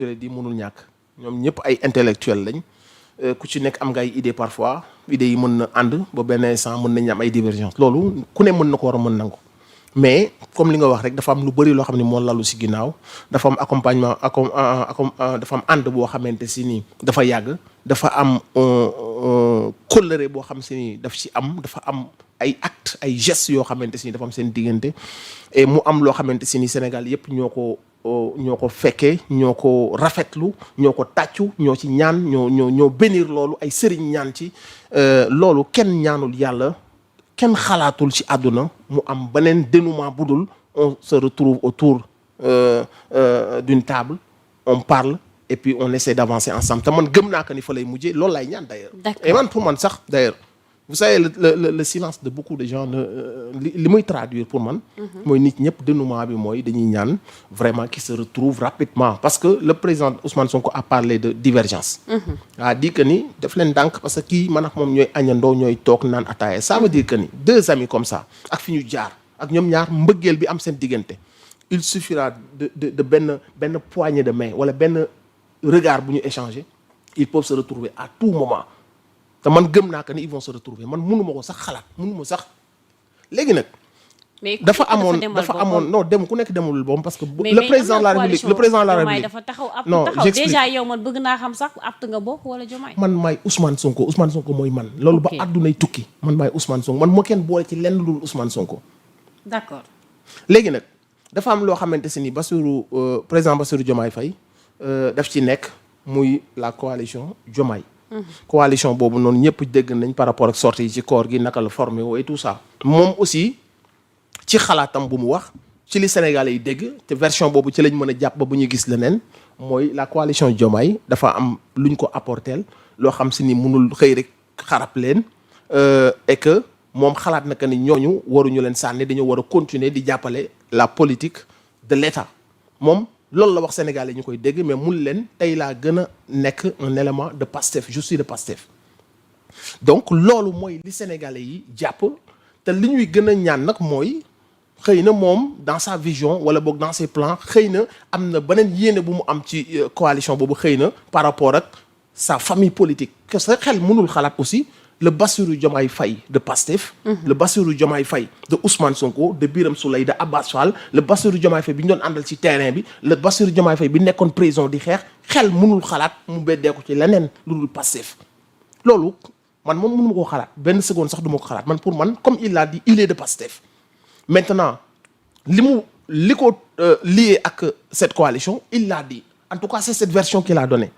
di mënul ñàkk ñoom ñëpp ay intellectuels lañ ku ci nekk am nga ay idées parfois idées yi mën na ànd ba benn instant mën nañ am ay divergence loolu ku ne mën na ko war a mën nangu mais comme li nga wax rek dafa am lu bëri loo xam ne moo lalu si ginnaaw dafa am accompagnement dafa am ànd boo xamante si ni dafa yàgg dafa am kóllëre boo xam si ni daf ci am dafa am ay actes ay gestes yoo xamante si ni dafa am seen diggante et mu am loo xamante si ni Sénégal yëpp ñoo ko fekkee ñoo ko rafetlu ñoo ko tàccu ñoo ci ñaan ñoo bénir loolu ay sëriñ ñaan ci loolu kenn ñaanul yàlla kenn xalaatul ci àdduna mu am beneen dénouement bu dul on se retrouve autour d'une table on parle et puis on essaie d'avancer ensemble te man gëm naa que ni fa lay mujjee loolu laay ñaan d'ailleurs. Et man pour man sax d'ailleurs vous savez le silence de beaucoup de gens li muy traduire pour man mooy nit ñëpp dénouement bi mooy dañuy ñaan vraiment qu'ils se retrouvent rapidement parce que le président Ousmane Sonko a parlé de divergence a dit que ni def leen ndànk parce que kii man ak moom ñooy añandoo ñooy toog naan ataaya ça veut dire que ni deux amis comme ça ak fi ñu jaar ak ñoom ñaar mbëggeel bi am seen diggante il suffira de benn poignée de main wala benn regard bu ñu échanger ils peuvent se retrouver à tout moment te man gëm naa que ni ils vont se retrouver man mënuma ko sax xalaat mënuma sax léegi nag. dafa amoon non dem ku nekk demul boobu parce que. le président de la République dafa taxaw ab non taxaw déjà yow man bëgg naa xam sax apt nga bokk wala Diomaye. man maay Ousmane Sonko mooy man. loolu ba àddunay tukki man maay Ousmane Sonko man moo kenn boole ci lenn lu Ousmane Sonko. d'accord. léegi nag dafa am loo xamante si ni président Bassirou Diomaye Faye daf ci nekk muy la coalition Diomaye. coalition boobu noonu ñëpp dégg nañ par rapport ak sortie yi ci koor gi naka la formé woo et tout ça moom aussi ci xalaatam bu mu wax ci li Sénégalais yi dégg te version boobu ci lañ mën a jàpp ba bu ñu gis leneen mooy la coalition Diomaye dafa am luñ ko apporteel loo xam si ni mënul xëy rek xarab leen et que moom xalaat na que ni ñooñu waruñu leen sànni dañoo war a continuer di jàppale la politique de l'État moom loolu la wax Sénégalais ñu koy dégg mais mun leen tey laa gën a nekk un élément de Pastef je suis de Pastef donc loolu mooy li Sénégalais yi jàpp te li ñuy gën a ñaan nag mooy xëy na moom dans sa vision wala boog dans ses plans xëy na am na beneen yéene bu mu am ci coalition boobu xëy na par rapport ak sa famille politique que sa xel mënul xalaat aussi le Bassirou Diomaye Faye de Pastef le Bassirou Diomaye Faye de Ousmane Sonko de Birame Souleye de Abbas Fall le Bassirou Diomaye Faye bi ñu doon àndal ci terrain bi le Bassirou Diomaye Faye bi nekkoon prison di xeex xel mënul xalaat mu beddee ko ci leneen lu dul Pastef loolu man moom mënu ma koo xalaat benn seconde sax du ma ko xalaat man pour man comme il l'a dit il est de Pastef maintenant li ko lié ak cette coalition il l'a dit en tout cas c'est cette version qu'il a donnée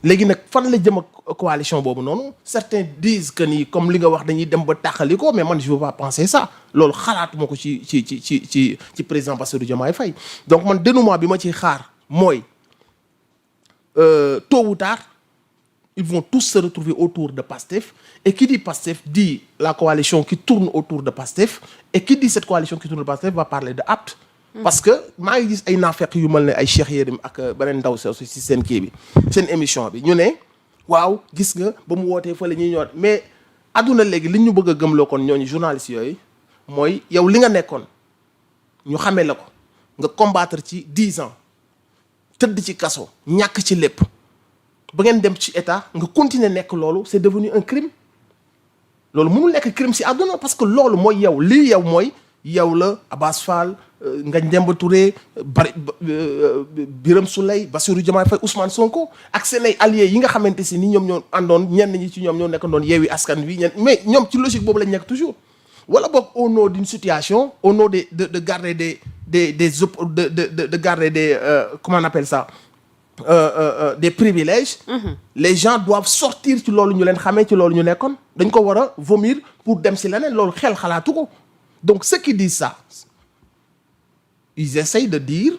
léegi nag fan la jëm ak coalition boobu noonu certains disent que ni comme li nga wax dañuy dem ba tàqali ko mais man je veux pas penser ça loolu xalaatuma ko ci président Bassirou Diomaye Faye donc man dénouement bi ma ciy xaar mooy tôt ou tard ils vont tous se retrouver autour de Pastef et qui dit Pastef dit la coalition qui tourne autour de Pastef et qui dit cette coalition qui tourne de Pastef va parler de APT parce que maa ngi gis ay naafeq yu mel ne ay Cheikh Yérim ak beneen ndaw si ci seen kii bi seen émission bi ñu ne waaw gis nga ba mu wootee fa la ñuy ñëwaat mais adduna léegi li ñu bëgg a gëmloo kon ñooñu journalistes yooyu mooy yow li nga nekkoon ñu xamee la ko nga combattre ci 10 ans tëdd ci kaso ñàkk ci lépp ba ngeen dem ci état nga continuer nekk loolu c'est devenu un crime loolu mënul nekk crime ci adduna parce que loolu mooy yow lii yow mooy yow la Abbas Fall Ngagne Demba Touré Birame Souleye Bassirou Diomaye Faye Ousmane Sonko ak seen ay alliés yi nga xamante si ni ñoom ñoo àndoon ñenn ñi ci ñoom ñoo nekk doon Yewwi Askan Wi mais ñoom ci logique boobu lañ nekk toujours wala boog au nom d'une situation au nom de garder de garder des comment on appelle ça des privilèges les gens doivent sortir ci loolu ñu leen xamee ci loolu ñu nekkoon dañ ko war a vomir pour dem si leneen loolu xel xalaatu ko donc ceux qui disent ça ils essayent de dire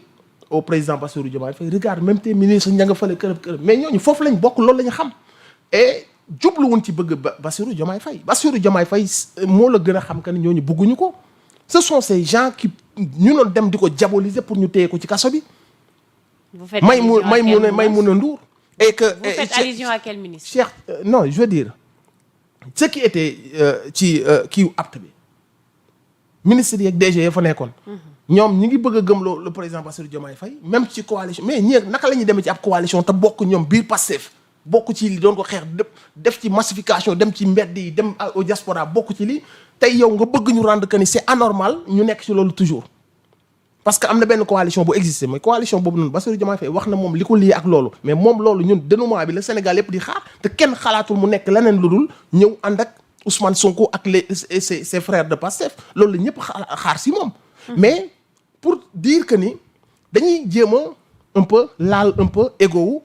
au président Bassirou Diomaye Faye regarde même tes ministres ña nga fële kërëb mais ñooñu foofu lañ bokk loolu la ñu xam et jubluwuñ ci bëgg Bassirou Diomaye Faye Bassirou Diomaye Faye moo la gën a xam que ni ñooñu bëgguñu ko ce sont ces gens qui ñu doon dem di ko diaboliser pour ñu téye ko ci kaso bi Maïmouna Ndour et que vous faites allusion à quel ministre Cheikh non je veux dire ce qui était ci kiiw apte bi ministre yi ak DG ya fa nekkoon. ñoom ñi ngi bëgg a gëmloo le président Bassirou Diomaye Faye même ci coalition mais ñii naka la ñuy demee ci ab coalition te bokk ñoom biir Pastef bokk ci li doon ko xeex def ci massification dem ci mbedd yi dem au diaspora bokk ci li tey yow nga bëgg ñu rendre que ni c'est anormal ñu nekk ci loolu toujours. parce que am na benn coalition bu existé mooy coalition boobu noonu Bassirou Diomaye Faye wax na moom li ko lii ak loolu mais moom loolu ñun dénouement bi la Sénégal yépp di xaar te kenn xalaatul mu nekk leneen lu dul ñëw ànd ak Ousmane Sonko ak ses frères de Pastef loolu la ñëpp xaar si moom. mais pour dire que ni dañuy jéem a un peu laal un peu égo wu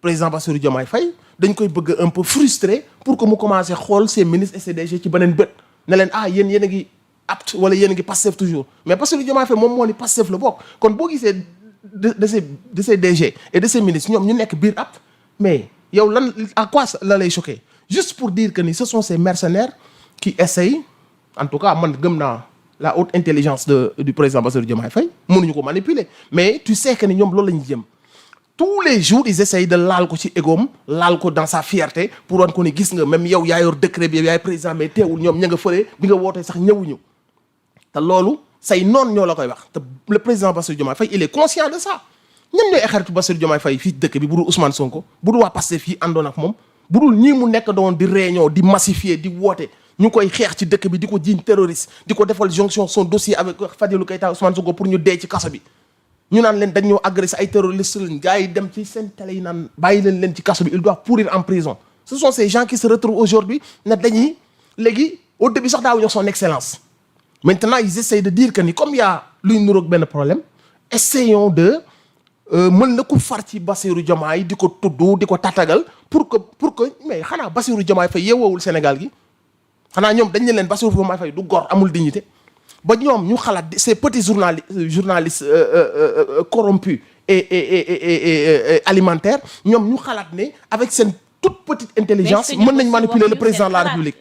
président Bassirou Diomaye Faye dañ koy bëgg un peu frustré pour que mu commencé xool ses ministres et ses DG ci beneen bët ne leen yéen a ngi apte wala yéen a ngi Pastef toujours mais Bassirou Diomaye Faye moom moo ni Pastef la bokk kon boo gisee de ses DG et de ses ministres ñoom ñu nekk biir apte mais yow lan à quoi la lay choqué juste pour dire que ni ce sont ces mercenaires qui essayent en tout cas man gëm naa la haute intelligence du président Bassirou Diomaye Faye mënuñu ko manipuler mais tu sais que ni ñoom loolu la ñu jëm tous les jours ils essayent de laal ko ci égoom laal ko dans sa fierté pour wan ko ni gis nga même yow yaa yor décret bi yow yaay président mais teewul ñoom ña nga fële bi nga wootee sax ñëwuñu te loolu say noon ñoo la koy wax te le président Bassirou Diomaye Faye il est conscient de ça ñan ñooy ay xaritu Bassirou Diomaye Faye fii dëkk bi bu dul Ousmane Sonko bu dul waa Pastef fii àndoon ak moom bu dul ñii mu nekk doon di réunion di massifier di woote ñu koy xeex ci dëkk bi di ko jiiñ terroriste di ko defal jonction son dossier avec Fadilou Keita Ousmane Sonko pour ñu dee ci kaso bi ñu naan leen dañ ñoo agressé ay terroristes lañ gars yi dem ci seen télé yi naan bàyyi leen ci kaso bi ils doivent pourrir en prison ce sont ces gens qui se retrouvent aujourd'hui ne dañuy léegi au début sax daawuñu son excellence maintenant ils essayent de dire que ni comme y a luy nuroog benn problème essayons de mën na ko far ci Bassirou Diomaye di ko tudd di ko tatagal pour que mais xanaa Bassirou Diomaye Faye yeewoowul Sénégal gi xanaa ñoom dañ ne leen Bassirou Diomaye Faye du gor amul dignité ba ñoom ñu xalaat ces petits journalistes corrompus et alimentaires ñoom ñu xalaat ne avec seen toute petite intelligence mën nañ manipuler le président de la République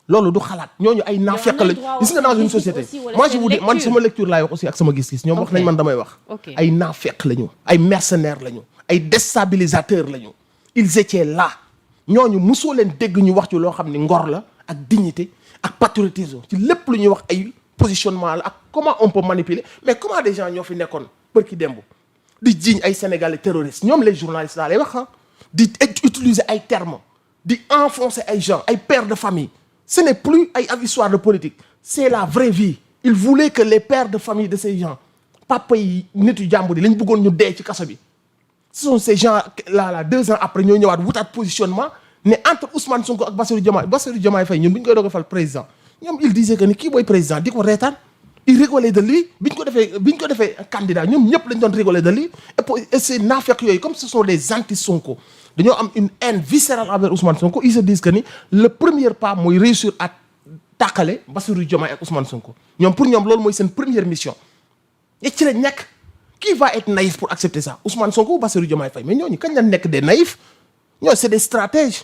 loolu du xalaat ñooñu ay naafeq lañ gis nga dans une société moi je vous dis man sama lecture laay wax aussi ak sama gis-gis ñoom wax nañ man damay wax ay naafeq lañu ay mercenaires lañu ay déstabilisateurs lañu ils étaient là ñooñu mosoo leen dégg ñu wax ci loo xam ni ngor la ak dignité ak patriotisme ci lépp lu ñuy wax ay positionnement la ak comment on peut manipuler mais comment des gens ñoo fi nekkoon bërki démb di jiiñ ay sénégalais terroristes ñoom les journalistes laa lay wax di utiliser ay termes di enfoncer ay gens ay pères de famille ce n'est plus ay histoire de politique c'est la vraie vie il voulait que les pères de famille de ces gens papa yi nit yu jàmbur yi lañ bëggoon ñu dee ci kaso bi ce sont ces gens là 2 ans après ñoo ñëwaat wutaat positionnement ne entre Ousmane Sonko ak Bassirou Diomaye Faye ñun bu ñu koy doog a fal président ñoom il disait que ni kii mooy président di ko reetaan il rigolait de lui bi ñu ko defee candidat ñoom ñëpp lañ doon rigoler de lui et ces naafeq yooyu comme ce sont des anti Sonko dañoo am une haine viscérale envers Ousmane Sonko ils se disent que ni le premier pas mooy réussir à tàqale Bassirou Diomaye ak Ousmane Sonko ñoom pour ñoom loolu mooy seen première mission et ci la nekk qui va être naïf pour accepter ça Ousmane Sonko ou Bassirou Diomaye Faye mais ñooñu kañ la nekk des naïfs ñooñu c'est des stratèges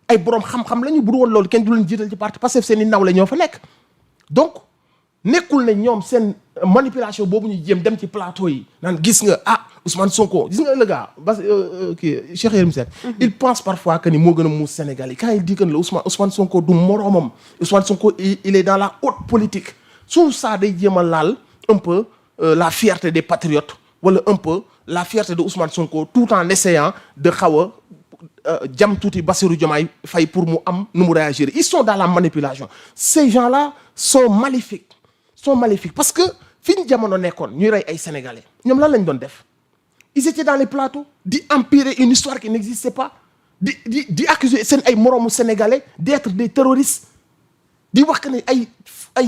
ay borom xam-xam lañu bu dul woon loolu kenn du leen jiital ci parti parce que seen i nawle ñoo fa nekk donc nekkul ne ñoom seen manipulation boobu ñu jéem dem ci plateau yi naan gis nga Ousmane Sonko gis nga le gars kii Cheikh Yérim Seck il pense parfois que ni moo gën a muus Sénégal yi quand il dit que la Ousmane Sonko du moroomam Ousmane Sonko il est dans la haute politique sous ça day jéem a laal un peu la fierté des patriotes wala un peu la fierté de Ousmane Sonko tout en essayant de xaw a jam tuuti Bassirou Diomaye Faye pour mu am nu mu réagir ils sont dans la manipulation ces gens-là sont maléfiques parce que fi ñu jamono nekkoon ñuy rey ay sénégalais ñoom lan lañ doon def ils étaient dans les plateaux di empirer une histoire qui n'existait pas di accuser seen ay moroomu sénégalais d'être des terroristes di wax que ne ay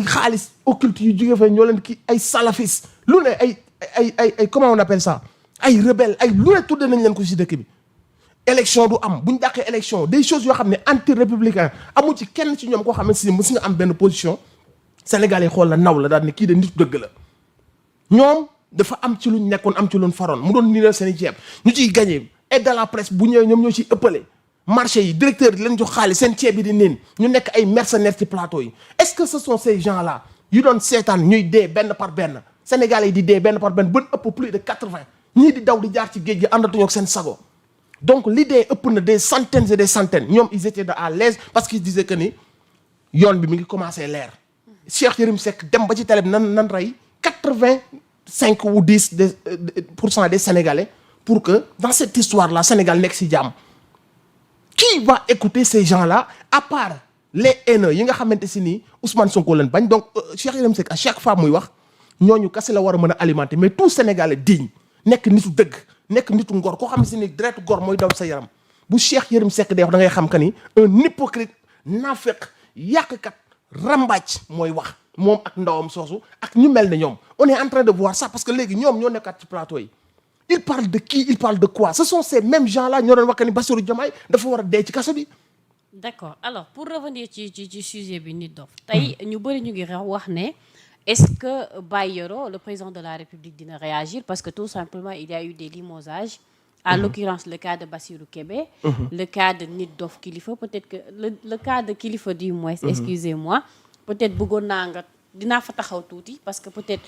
xaalis occulte yu jóge fa ñoo leen ki ay salafistes lu ne ay comment on appelle ça ay rebelles ay lu ne tudde nañ leen ko ci dëkk bi élection du am bu ñu dàqee élection des choses yoo xam ne anti républicain amu ci kenn ci ñoom koo xam ne si mës nga am benn position sénégalais yi xool la naw la daal ne kii de nit dëgg la ñoom dafa am ci luñ nekkoon am ci luñ faroon mu doon niinal seen i ceeb ñu ciy gagné aide de la presse bu ñëwee ñoom ñoo ciy ëppale marché yi directeur yi leen jox xaalis seen ceeb bi di niin ñu nekk ay mercenaires ci plateau yi est-ce que ce sont ces gens là yu doon seetaan ñuy dee benn par benn sénégalais yi di dee benn par benn ba ëpp plus de 80 ñii di daw di jaar ci géej gi àndatuñu ak seen sago donc l'idée ëpp na des centaines et des centaines ñoom ils étaient à l'aise parce qu'ils disaient que ni yoon bi mi ngi commencé leer Cheikh Yérim Seck dem ba ci télé bi nan rey 85 ou 10% des Sénégalais pour que dans cette histoire là Sénégal nekk ci jàmm. Qui va écouter ces gens-là à part les haineux yi nga xamante si nii Ousmane Sonko leen bañ donc Cheikh Yérim Seck à chaque fois muy wax ñooñu kese la war a mën a alimenter mais tout Sénégalais digne nekk nitu dëgg nekk nitu ngor koo xam si ni deretu gor mooy daw sa yaram bu Cheikh Yérim Seck day wax da ngay xam que ni un hypocrite naafeq yàqkat rambaaj mooy wax moom ak ndawam soosu ak ñu mel ne ñoom on est en train de voir ça parce que léegi ñoom ñoo nekkaat ci plateau yi. Il parle de qui? Il parle de quoi? Ce sont ces mêmes gens-là ñoo doon wax ni Bassirou Diomaye dafa war a dee ci kaso bi. D'accord alors pour revenir ci sujet bi Nit Dof tey ñu bëri ñu ngi wax ne est-ce que Bayrou le président de la République dina réagir parce que tout simplement il y a eu des limogeages à l'occurrence le cas de Bassirou Kébé le cas de Nit Dof Kilifeu peut-être que le cas de Kilifeu du moins excusez-moi peut-être bëggoon naa nga dinaa fa taxaw tuuti parce que peut-être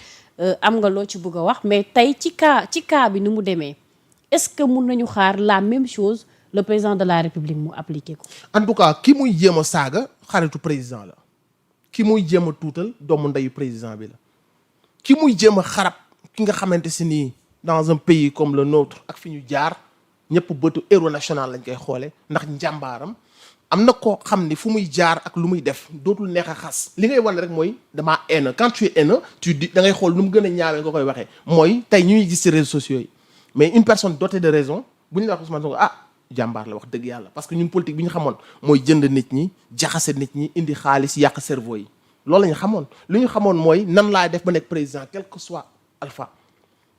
am nga loo ci bëgg a wax mais tey ci cas bi ni mu demee est-ce que mun nañu xaar la même chose le président de la République mu appliqué ko. En tout cas ki muy jéem a saaga xaritu président la ki muy jéem a tuutal doomu ndeyu président bi la ki muy jéem a xarab ki nga xamante si nii dans un pays comme le nôtre ak fi ñu jaar ñëpp bëtu héros national lañ koy xoole ndax njàmbaaram. am na koo xam ni fu muy jaar ak lu muy def dootul neex a xas li ngay wane rek mooy damaa haineux quand tu es haineux tu dis da ngay xool nu mu gën a ñaawee nga koy waxee mooy tey ñuy gis ci réseaux sociaux yi mais une personne dotée de raison bu ñu la wax Ousmane Sonko jàmbaar la wax dëgg yàlla parce que ñun politique bi ñu xamoon mooy jënd nit ñi jaxase nit ñi indi xaalis yàq cerveau yi loolu la ñu xamoon li ñu xamoon mooy nan laay def ba nekk président quel que soit alpha.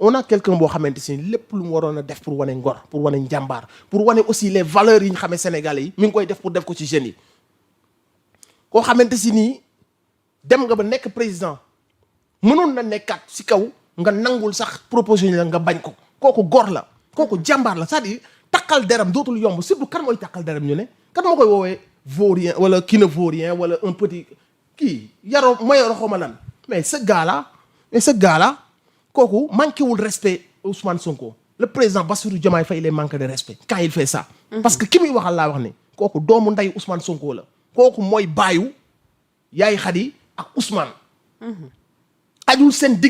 On a quelqu'un boo xamante si lépp lu mu waroon a def pour wane ngor pour wane njàmbaar pour wane aussi les valeurs yi ñu xamee Sénégalais yi mi ngi koy def pour def ko ci jeunes yi koo xamante si nii dem nga ba nekk président mënoon na nekkaat si kaw nga nangul sax proposition la nga bañ ko kooku gor la kooku jàmbaar la c'est-à-dire takkal deram dootul yomb surtout kan mooy takkal deram ñu ne kan moo koy woowee vaurien wala qui ne vaut rien wala un petit kii yaroo mayoro xawma lan mais ce gars là kooku manqué wul respect Ousmane Sonko le président Bassirou Diomaye Faye il manque de respect quand il fait ça. parce que ki muy waxal laa wax ne kooku doomu ndeyu Ousmane Sonko la kooku mooy baayu yaay Khady ak Ousmane. ajul seen